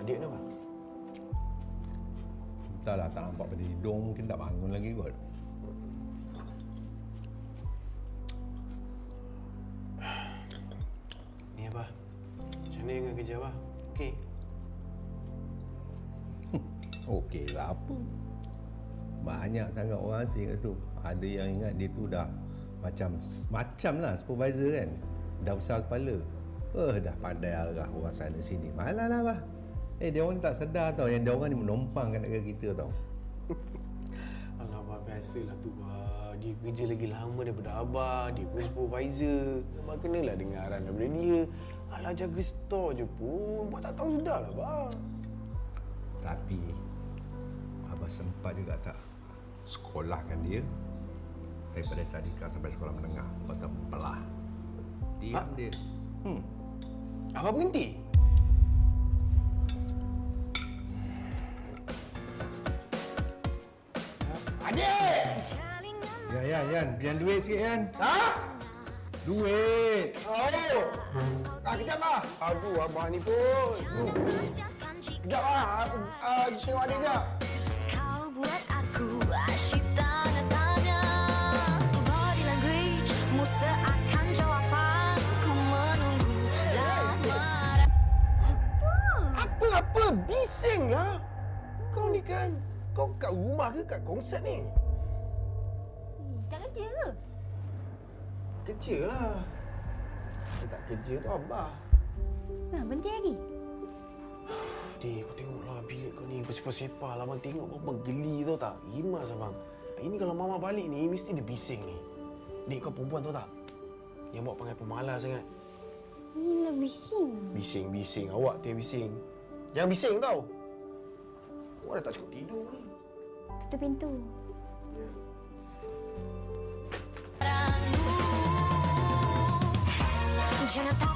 Adik kenapa? Entahlah, tak nampak pada hidung, mungkin tak bangun lagi kot. Ni Abah, macam mana dengan kerja Abah? Okey? Okey lah apa. Banyak sangat orang asing kat situ. Ada yang ingat dia tu dah macam lah supervisor kan. Dah besar kepala. Dah pandai arah orang sana sini. Malah lah bah. Dia orang ni tak sedar tau yang dia orang ni menumpang kat negara kita tau. Alah Abah, biasalah tu Abah. Dia kerja lagi lama daripada Abah. Dia pun supervisor. Abah kenalah dengar arahan daripada dia. Alah, jaga store je pun. Abah tak tahu sudah lah Abah. Tapi Abah sempat juga tak sekolahkan dia daripada tadika sampai sekolah menengah. Abah terbelah. Diam dia. Abah berhenti? Adik! Yan, pinjam duit sikit Yan. Ha? Duit. Oh! Kejap Abah. Aduh, Abah ni pun. Kejap Abah. Tengok adik kejap. Kau buat aku asyik tanya-tanya. Body language-mu seakan jawapan. Ku menunggu lama. Apa? Bising lah. Kau ni kan, kau kat rumah ke kat konsert ni? Tak kerja ke? Kerja lah. Dia tak kerja tu Abah. Nah, berhenti lagi. Dik, kau tengoklah bilik kau ni bersepah-sepah lah. Abang tengok apa geli tau tak? Rimas abang. Ini kalau mama balik ni, mesti dia bising ni. Dik, kau perempuan tahu tak? Yang buat panggil pemalas sangat. Inilah bising. Bising. Awak tu yang bising. Jangan bising tau. Awak dah tak cukup tidur ni. Tutup pintu. Ya. Jangan tak